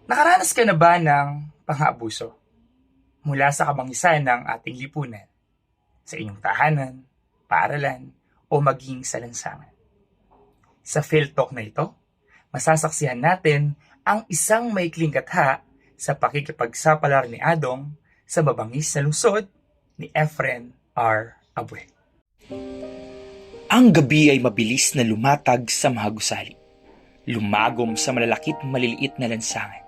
Nakaranas ka na ba ng pang-aabuso mula sa kabangisan ng ating lipunan, sa inyong tahanan, paaralan, o maging sa lansangan? Sa Field Talk na ito, masasaksihan natin ang isang maikling katha sa pakikipagsapalar ni Adong sa mabangis na lungsod ni Efren R. Abue. Ang gabi ay mabilis na lumatag sa mga gusali. Lumagom sa malalakit maliliit na lansangan.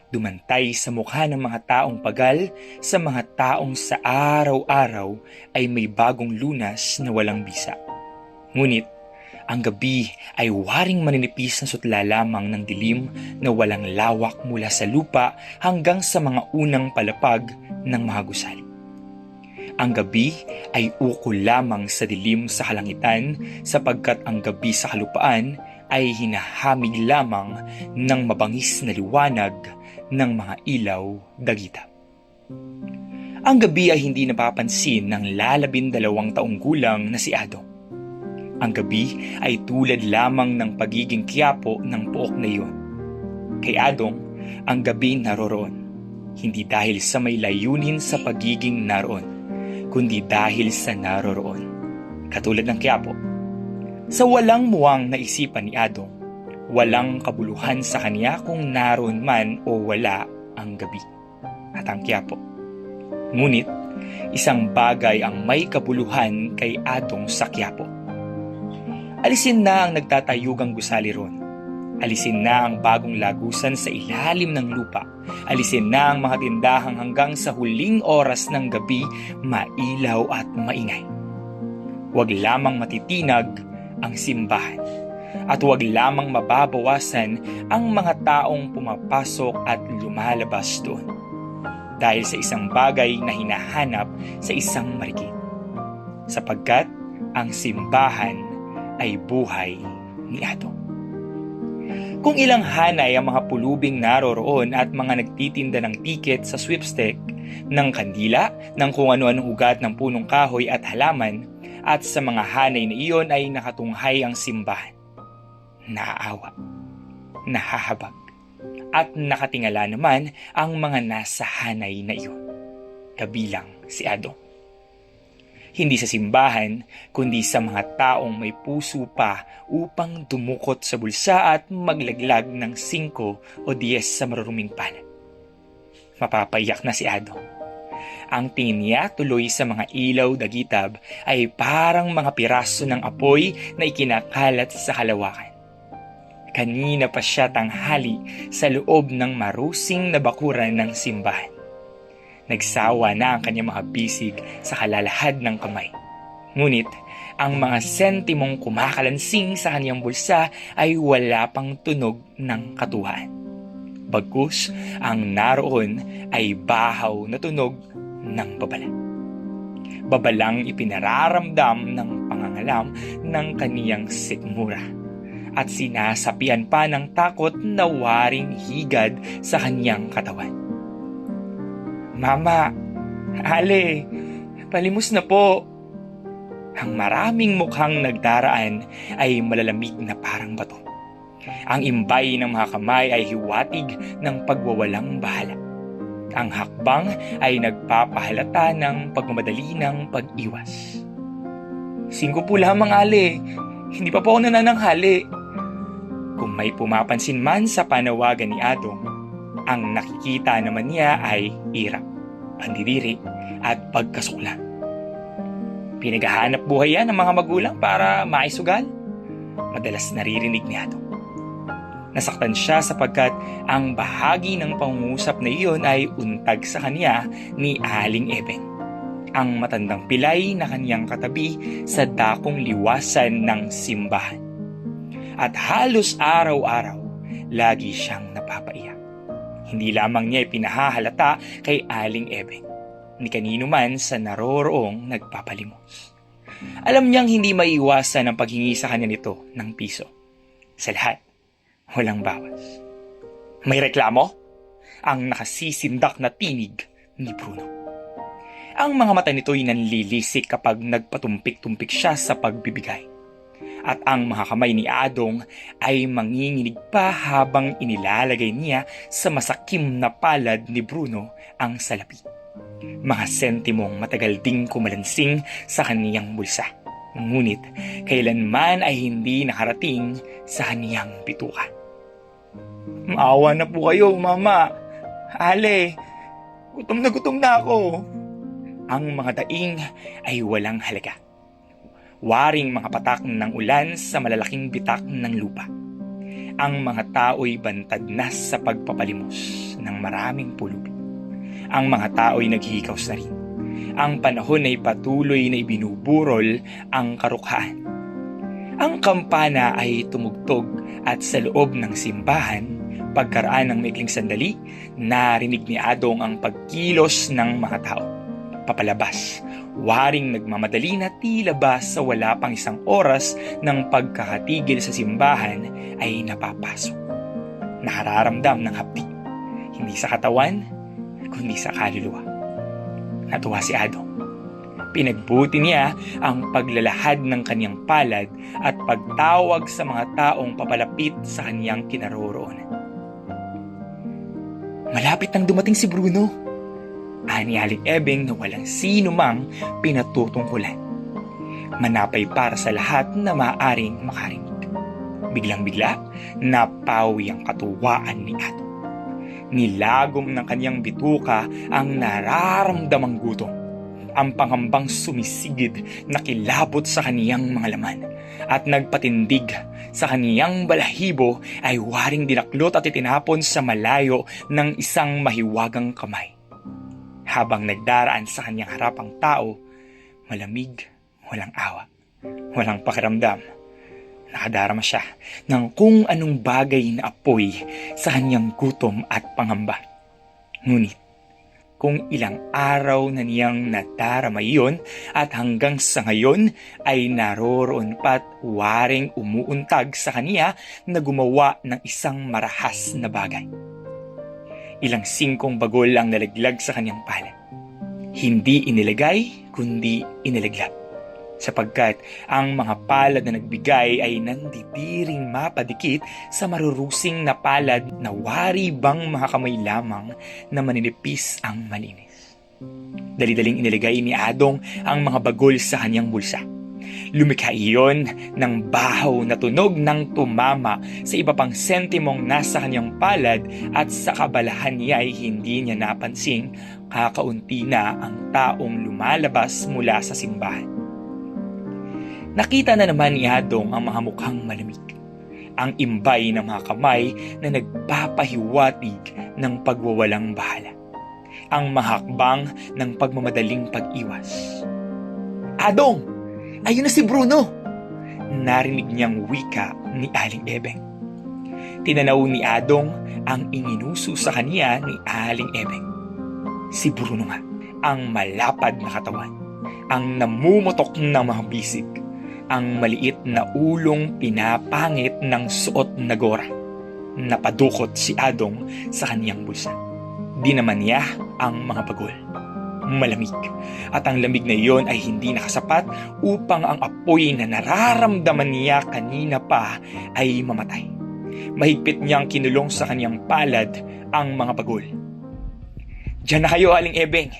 Dumantay sa mukha ng mga taong pagal, sa mga taong sa araw-araw ay may bagong lunas na walang bisa. Ngunit, ang gabi ay waring maninipis na sutla lamang ng dilim na walang lawak mula sa lupa hanggang sa mga unang palapag ng mga gusali. Ang gabi ay ukol lamang sa dilim sa kalangitan sapagkat ang gabi sa kalupaan ay hinahamig lamang ng mabangis na liwanag ng mga ilaw dagita. Ang gabi ay hindi napapansin ng 12 taong gulang na si Adong. Ang gabi ay tulad lamang ng pagiging kiyapo ng pook na iyon. Kay Adong, ang gabi naroroon, hindi dahil sa may layunin sa pagiging naroon, kundi dahil sa naroroon. Katulad ng kiyapo. Sa walang muwang naisipan ni Adong, walang kabuluhan sa kanya kung naroon man o wala ang gabi at ang kiyapo. Ngunit, isang bagay ang may kabuluhan kay Adong sa kiyapo. Alisin na ang nagtatayugang gusali ron. Alisin na ang bagong lagusan sa ilalim ng lupa. Alisin na ang mga tindahang hanggang sa huling oras ng gabi mailaw at maingay. Huwag lamang matitinag ang simbahan. At huwag lamang mababawasan ang mga taong pumapasok at lumalabas doon. Dahil sa isang bagay na hinahanap sa isang marikit. Sapagkat ang simbahan ay buhay ni Adong. Kung ilang hanay ang mga pulubing naroroon at mga nagtitinda ng tiket sa sweepstake, ng kandila, ng kung ano-anong ugat ng punong kahoy at halaman, at sa mga hanay na iyon ay nakatunghay ang simbahan. Naaawa, nahahabag, at nakatingala naman ang mga nasa hanay na iyon, kabilang si Adong. Hindi sa simbahan, kundi sa mga taong may puso pa upang dumukot sa bulsa at maglaglag ng 5 o 10 sa maruruming palad. Mapapaiyak na si Adong. Ang tingin niya tuloy sa mga ilaw dagitab ay parang mga piraso ng apoy na ikinakalat sa kalawakan. Kanina pa siya tanghali sa loob ng marusing na bakuran ng simbahan. Nagsawa na ang kanyang mga bisig sa kalalahad ng kamay. Ngunit, ang mga sentimong kumakalansing sa kanyang bulsa ay wala pang tunog ng katuwaan. Bagkus, ang naroon ay bahaw na tunog ng babala. Babalang ipinararamdam ng pangangalam ng kaniyang sikmura. At sinasapian pa ng takot na waring higad sa kanyang katawan. Mama, Ale, palimos na po. Ang maraming mukhang nagdaraan ay malalamig na parang bato. Ang imbay ng mga kamay ay hiwatig ng pagwawalang bahala. Ang hakbang ay nagpapahalata ng pagmamadali ng pag-iwas. 5 po lamang, Ale. Hindi pa po ako nanananghali. Kung may pumapansin man sa panawagan ni Adong, ang nakikita naman niya ay irap, pandidiri at pagkasukla. Pinaghahanap buhay yan ng mga magulang para maisugal. Madalas naririnig ni Adong. Nasaktan siya sapagkat ang bahagi ng pangungusap na iyon ay untag sa kanya ni Aling Eben, ang matandang pilay na kaniyang katabi sa dakong liwasan ng simbahan. At halos araw-araw, lagi siyang napapaiyak. Hindi lamang niya ipinahahalata kay Aling Eben, ni kanino man sa naroroong nagpapalimos. Alam niyang hindi maiiwasan ang paghingi sa kanya nito ng piso. Sa lahat, walang bawas. May reklamo? Ang nakasisindak na tinig ni Bruno. Ang mga mata nito'y nanlilisik kapag nagpatumpik-tumpik siya sa pagbibigay. At ang mga kamay ni Adong ay manginginig pa habang inilalagay niya sa masakim na palad ni Bruno ang salapi. Mga sentimong matagal ding kumalansing sa kaniyang bulsa. Ngunit kailanman ay hindi nakarating sa kaniyang bituka. "Maawa na po kayo, Mama. Ale, gutom na ako." Ang mga daing ay walang halaga. Waring mga patak ng ulan sa malalaking bitak ng lupa. Ang mga tao'y bantad na sa pagpapalimos ng maraming pulubi. Ang mga tao'y naghihikaws na rin. Ang panahon ay patuloy na ibinuburol ang karukhaan. Ang kampana ay tumugtog at sa loob ng simbahan, pagkaraan ng maikling sandali, narinig ni Adong ang pagkilos ng mga tao. Papalabas, waring nagmamadali na tila ba sa wala pang isang oras ng pagkakatigil sa simbahan ay napapasok. Nakararamdam ng hapdi, hindi sa katawan, kundi sa kaluluwa. Natuwa si Adong. Pinagbuti niya ang paglalahad ng kanyang palad at pagtawag sa mga taong papalapit sa kanyang kinaroroonan. "Malapit nang dumating si Bruno," ani Aling Ebeng na walang sino mang pinatutungkulan. Manapay para sa lahat na maaaring makarinig. Biglang-bigla, napawi ang katuwaan ni Adong. Nilagom ng kanyang bituka ang nararamdamang gutom. Ang pangambang sumisigid na kilabot sa kaniyang mga laman at nagpatindig sa kaniyang balahibo ay waring dinaklot at itinapon sa malayo ng isang mahiwagang kamay. Habang nagdaraan sa kanyang harapang tao, malamig, walang awa, walang pakiramdam. Nakadarama siya ng kung anong bagay na apoy sa kanyang gutom at pangamba. Ngunit, kung ilang araw na niyang nadarama iyon at hanggang sa ngayon ay naroroon pa't waring umuuntag sa kaniya na gumawa ng isang marahas na bagay. Ilang singkong bagol ang nalaglag sa kanyang palad. Hindi inilagay, kundi inilaglap. Sapagkat ang mga palad na nagbigay ay nandidiring mapadikit sa marurusing na palad na wari bang mga kamay lamang na maninipis ang malinis. Dali-daling inilagay ni Adong ang mga bagol sa kanyang bulsa. Lumikha iyon ng bahaw na tunog ng tumama sa iba pang sentimong nasa kanyang palad at sa kabalahan niya ay hindi niya napansing kakaunti na ang taong lumalabas mula sa simbahan. Nakita na naman ni Adong ang mga mukhang malamig, ang imbay ng mga kamay na nagpapahiwatig ng pagwawalang bahala, ang mahakbang ng pagmamadaling pag-iwas. "Adong! Ayun na si Bruno!" Narinig niyang wika ni Aling Ebeng. Tinanaw ni Adong ang inginuso sa kaniya ni Aling Ebeng. Si Bruno nga, ang malapad na katawan, ang namumutok ng mga bisig, ang maliit na ulong pinapangit ng suot na gora. Napadukot si Adong sa kaniyang bulsa. Di naman niya ang mga bagol. Malamig, at ang lamig na iyon ay hindi nakasapat upang ang apoy na nararamdaman niya kanina pa ay mamatay. Mahigpit niyang kinulong sa kaniyang palad ang mga bagol. "Diyan na kayo, Aling Ebeng.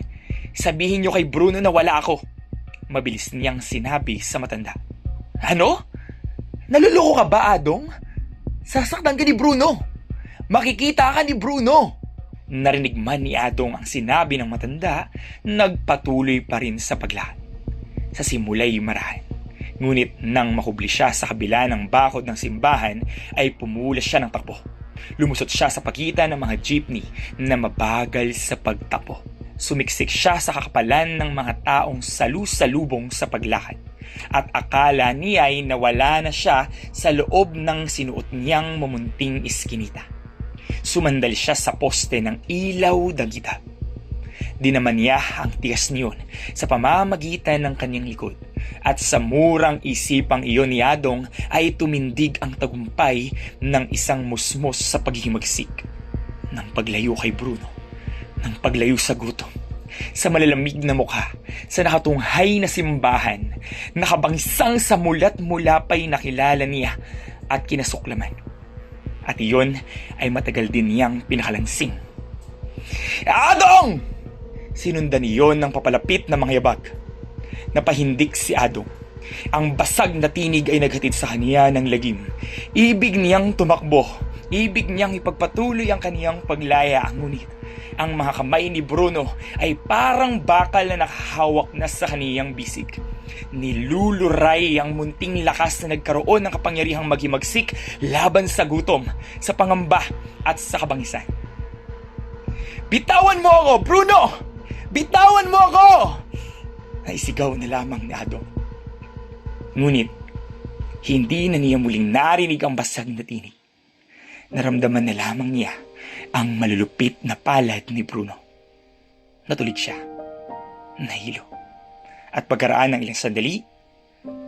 Sabihin niyo kay Bruno na wala ako," mabilis niyang sinabi sa matanda. "Ano? Naluloko ka ba, Adong? Sasaktan ka ni Bruno. Makikita ka ni Bruno." Narinig man ni Adong ang sinabi ng matanda, nagpatuloy pa rin sa paglakad. Sa simula'y marahan. Ngunit nang mahubli siya sa kabila ng bakod ng simbahan, ay pumulas siya ng takbo. Lumusot siya sa pagitan ng mga jeepney na mabagal sa pagtakbo. Sumiksik siya sa kakapalan ng mga taong salu-salubong sa paglakad. At akala niya ay nawala na siya sa loob ng sinuot niyang mamunting iskinita. Sumandal siya sa poste ng ilaw dagita. Di naman niya ang tigas niyon sa pamamagitan ng kanyang likod. At sa murang isipang iyon ni Adong ay tumindig ang tagumpay ng isang musmos sa paghihimagsik. Ng paglayo kay Bruno, ng paglayo sa gutom, sa malalamig na mukha, sa nakatunghay na simbahan, nakabangsang sa mulat mula pa'y nakilala niya at kinasuklaman. At iyon ay matagal din niyang pinakalansing. Adong! Sinundan iyon ng papalapit na mga yabag. Napahindik si Adong. Ang basag na tinig ay naghatid sa kaniya ng lagim. Ibig niyang tumakbo. Ibig niyang ipagpatuloy ang kaniyang paglaya. Ngunit ang mga kamay ni Bruno ay parang bakal na nakahawak na sa kaniyang bisig. Niluluray ang munting lakas na nagkaroon ng kapangyarihang maghimagsik laban sa gutom, sa pangamba at sa kabangisan. Bitawan mo ako, Bruno! Bitawan mo ako! Ay sigaw na lamang ni Adong. Ngunit, hindi na niya muling narinig ang basag na tinig. Naramdaman na lamang niya ang malulupit na palad ni Bruno. Natulig siya. Nahilo. At pagkaraan ng ilang sandali,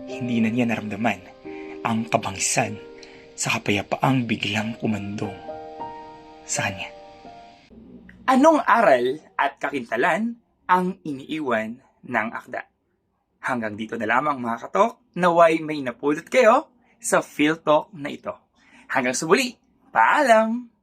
hindi na niya naramdaman ang kabangisan sa kapayapaang biglang kumandong sa kanya. Anong aral at kakintalan ang iniiwan ng akda? Hanggang dito na lamang mga katok, naway may napulot kayo sa Phil Talk na ito. Hanggang sa muli, paalam!